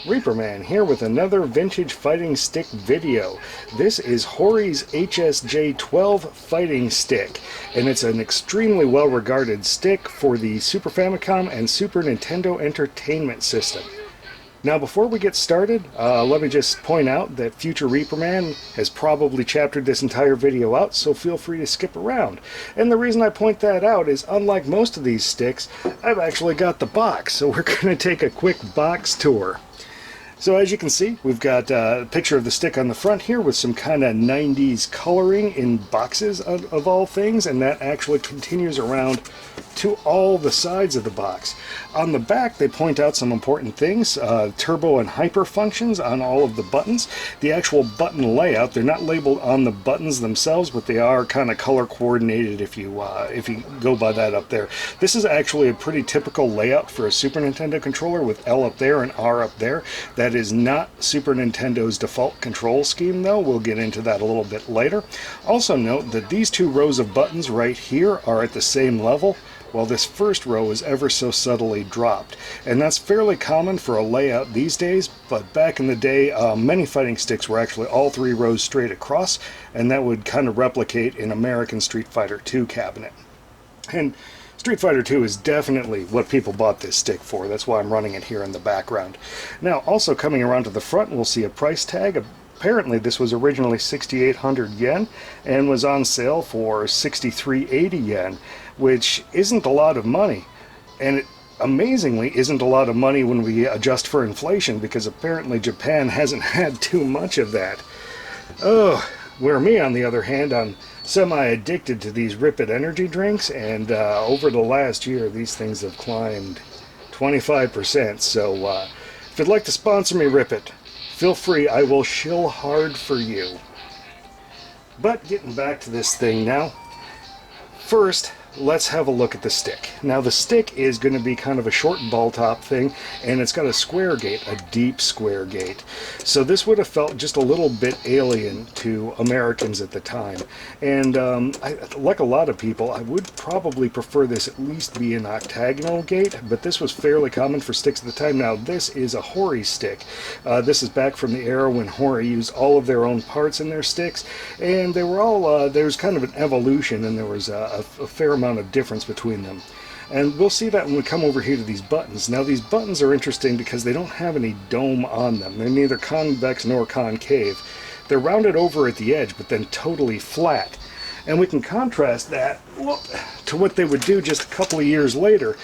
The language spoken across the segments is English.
Reaperman here with another vintage fighting stick video. This is Hori's HSJ-12 fighting stick, and it's an extremely well-regarded stick for the Super Famicom and Super Nintendo Entertainment System. Now, before we get started, let me just point out that future Reaperman has probably chaptered this entire video out, so feel free to skip around. And the reason I point that out is, unlike most of these sticks, I've actually got the box, so we're going to take a quick box tour. So as you can see, we've got a picture of the stick on the front here with some kind of 90s coloring in boxes of all things, and that actually continues around to all the sides of the box. On the back, they point out some important things, turbo and hyper functions on all of the buttons. The actual button layout, they're not labeled on the buttons themselves, but they are kind of color coordinated if you go by that up there. This is actually a pretty typical layout for a Super Nintendo controller, with L up there and R up there. That is not Super Nintendo's default control scheme, though. We'll get into that a little bit later. Also note that these two rows of buttons right here are at the same level, while this first row is ever so subtly dropped. And that's fairly common for a layout these days, but back in the day, many fighting sticks were actually all three rows straight across, and that would kind of replicate an American Street Fighter II cabinet. And Street Fighter II is definitely what people bought this stick for. That's why I'm running it here in the background. Now, also coming around to the front, we'll see a price tag. Apparently this was originally 6,800 yen and was on sale for 6,380 yen, which isn't a lot of money. And it amazingly isn't a lot of money when we adjust for inflation, because apparently Japan hasn't had too much of that. Oh, where me, on the other hand, I'm semi-addicted to these Rip It energy drinks, and over the last year these things have climbed 25%, so if you'd like to sponsor me, Rip It, feel free. I will shill hard for you. But getting back to this thing now, first let's have a look at the stick. Now, the stick is going to be kind of a short ball top thing, and it's got a square gate, a deep square gate. So this would have felt just a little bit alien to Americans at the time. And like a lot of people, I would probably prefer this at least be an octagonal gate, but this was fairly common for sticks at the time. Now, this is a Hori stick. This is back from the era when Hori used all of their own parts in their sticks, and they were all, there was kind of an evolution, and there was a fair amount of difference between them. And we'll see that when we come over here to these buttons. Now, these buttons are interesting because they don't have any dome on them. They're neither convex nor concave. They're rounded over at the edge, but then totally flat. And we can contrast that to what they would do just a couple of years later.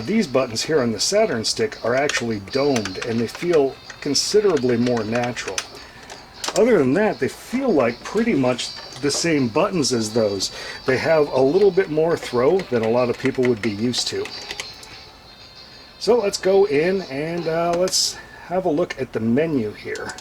These buttons here on the Saturn stick are actually domed, and they feel considerably more natural. Other than that, they feel like pretty much the same buttons as those. They have a little bit more throw than a lot of people would be used to. So let's go in and let's have a look at the menu here.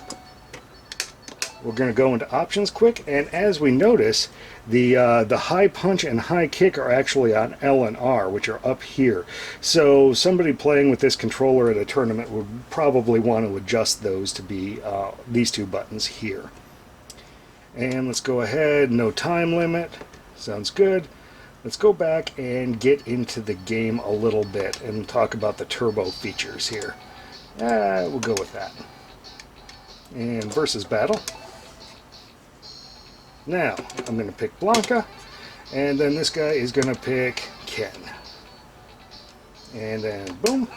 We're going to go into options quick, and as we notice, the high punch and high kick are actually on L and R, which are up here. So somebody playing with this controller at a tournament would probably want to adjust those to be these two buttons here. And let's go ahead, no time limit, sounds good. Let's go back and get into the game a little bit and talk about the turbo features here. We'll go with that. And versus battle. Now, I'm going to pick Blanca, and then this guy is going to pick Ken. And then, boom.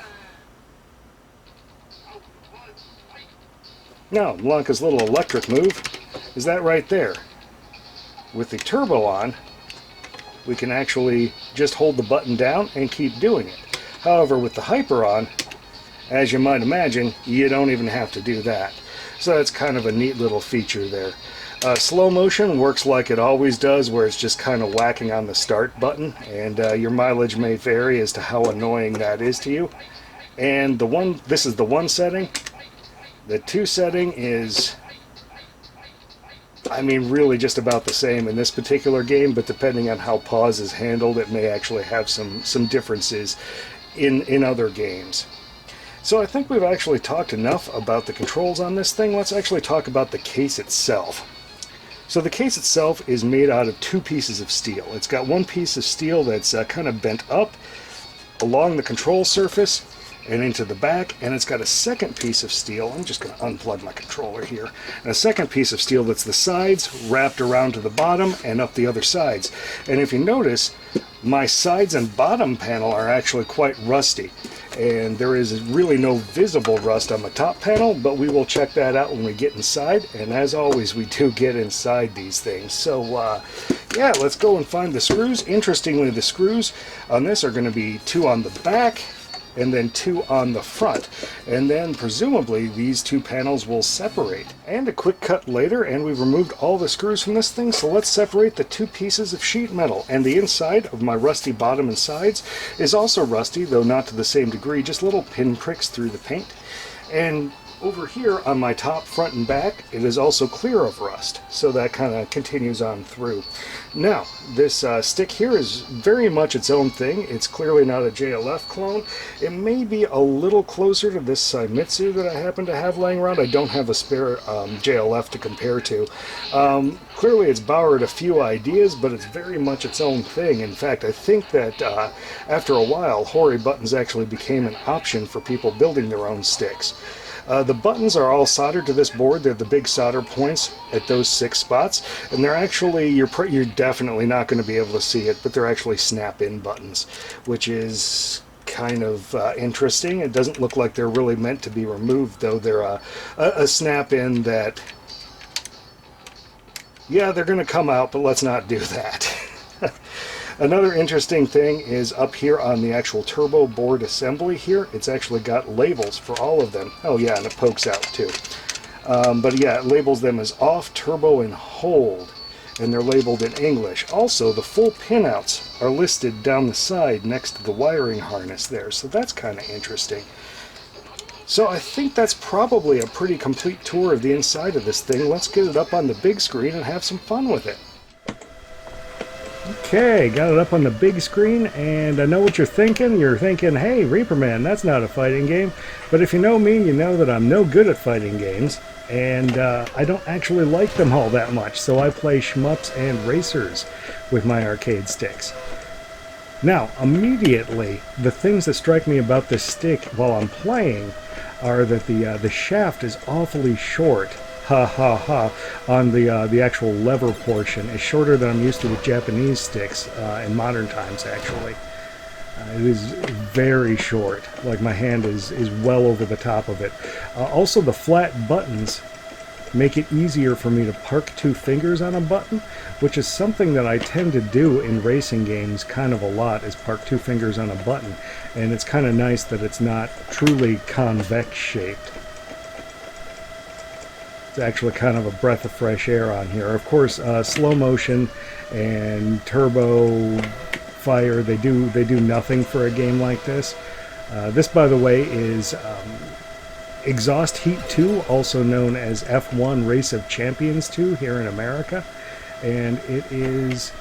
Now, Blanca's little electric move is that right there. With the turbo on, we can actually just hold the button down and keep doing it. However, with the hyper on, as you might imagine, you don't even have to do that. So that's kind of a neat little feature there. Slow motion works like it always does, where it's just kind of whacking on the start button, and your mileage may vary as to how annoying that is to you. And this is the 1 setting. The 2 setting is, I mean, really just about the same in this particular game, but depending on how pause is handled, it may actually have some differences in other games. So I think we've actually talked enough about the controls on this thing. Let's actually talk about the case itself. So the case itself is made out of 2 pieces of steel. It's got one piece of steel that's kind of bent up along the control surface, and into the back, and it's got a second piece of steel. I'm just going to unplug my controller here. And a second piece of steel that's the sides wrapped around to the bottom and up the other sides. And if you notice, my sides and bottom panel are actually quite rusty, and there is really no visible rust on the top panel, but we will check that out when we get inside. And as always, we do get inside these things. So yeah, let's go and find the screws. Interestingly, the screws on this are going to be 2 on the back and then 2 on the front, and then presumably these 2 panels will separate. And a quick cut later, and we've removed all the screws from this thing, so let's separate the 2 pieces of sheet metal. And the inside of my rusty bottom and sides is also rusty, though not to the same degree, just little pin pricks through the paint. And over here on my top, front, and back, it is also clear of rust, so that kind of continues on through. Now, this stick here is very much its own thing. It's clearly not a JLF clone. It may be a little closer to this Saimitsu that I happen to have laying around. I don't have a spare JLF to compare to. Clearly it's borrowed a few ideas, but it's very much its own thing. In fact, I think that after a while, Hori buttons actually became an option for people building their own sticks. The buttons are all soldered to this board. They're the big solder points at those 6 spots, and they're actually, you're definitely not going to be able to see it, but they're actually snap-in buttons, which is kind of interesting. It doesn't look like they're really meant to be removed, though. They're a snap-in that, yeah, they're going to come out, but let's not do that. Another interesting thing is up here on the actual turbo board assembly here, it's actually got labels for all of them. Oh yeah, and it pokes out too. But yeah, it labels them as off, turbo, and hold, and they're labeled in English. Also, the full pinouts are listed down the side next to the wiring harness there, so that's kind of interesting. So I think that's probably a pretty complete tour of the inside of this thing. Let's get it up on the big screen and have some fun with it. Okay, got it up on the big screen, and I know what you're thinking. You're thinking, hey, Reaperman, that's not a fighting game. But if you know me, you know that I'm no good at fighting games, and I don't actually like them all that much, so I play shmups and racers with my arcade sticks. Now, immediately, the things that strike me about this stick while I'm playing are that the shaft is awfully short. Ha ha ha, on the actual lever portion is shorter than I'm used to with Japanese sticks in modern times, actually. It is very short, like my hand is well over the top of it. Also, the flat buttons make it easier for me to park 2 fingers on a button, which is something that I tend to do in racing games kind of a lot, is park 2 fingers on a button. And it's kind of nice that it's not truly convex shaped. It's actually kind of a breath of fresh air on here. Of course, slow motion and turbo fire, they do nothing for a game like this. This, by the way, is Exhaust Heat 2, also known as F1 Race of Champions 2 here in America. And it is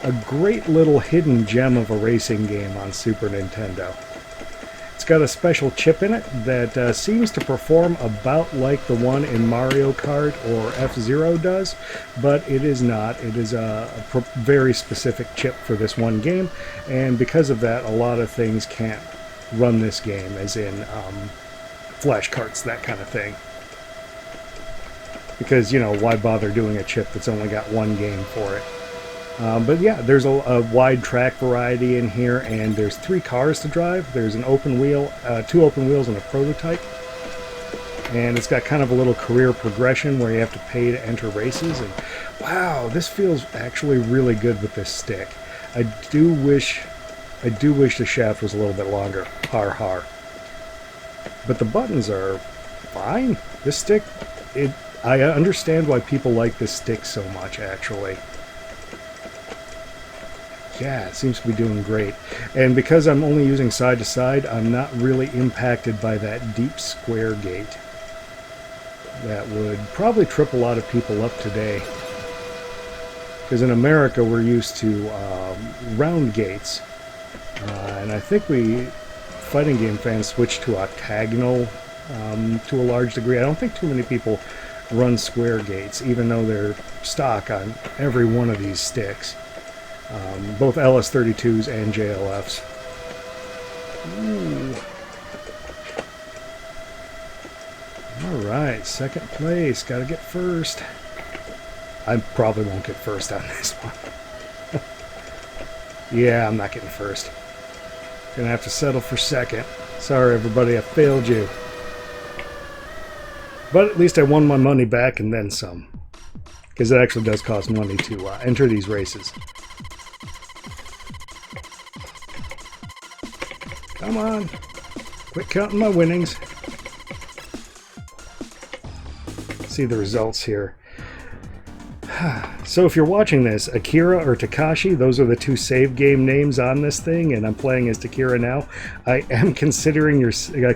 a great little hidden gem of a racing game on Super Nintendo. It's got a special chip in it that seems to perform about like the one in Mario Kart or F-Zero does, but it is not. It is a very specific chip for this one game, and because of that, a lot of things can't run this game, as in flash carts, that kind of thing. Because, you know, why bother doing a chip that's only got one game for it? But yeah, there's a wide track variety in here, and there's 3 cars to drive. There's an open wheel, 2 open wheels, and a prototype. And it's got kind of a little career progression where you have to pay to enter races. And wow, this feels actually really good with this stick. I do wish the shaft was a little bit longer. Har har. But the buttons are fine. This stick, I understand why people like this stick so much, actually. Yeah, it seems to be doing great. And because I'm only using side to side, I'm not really impacted by that deep square gate. That would probably trip a lot of people up today. Because in America, we're used to round gates. And I think fighting game fans switched to octagonal to a large degree. I don't think too many people run square gates, even though they're stock on every one of these sticks. Both LS32s and JLFs. Ooh. Alright, second place. Gotta get first. I probably won't get first on this one. Yeah, I'm not getting first. Gonna have to settle for second. Sorry, everybody, I failed you. But at least I won my money back and then some. Because it actually does cost money to enter these races. Come on. Quit counting my winnings. See the results here. So if you're watching this, Akira or Takashi, those are the two save game names on this thing, and I'm playing as Takira now. I am considering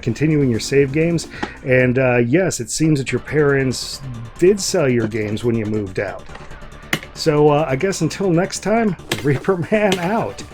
continuing your save games, and yes, it seems that your parents did sell your games when you moved out. So I guess until next time, Reaper Man out.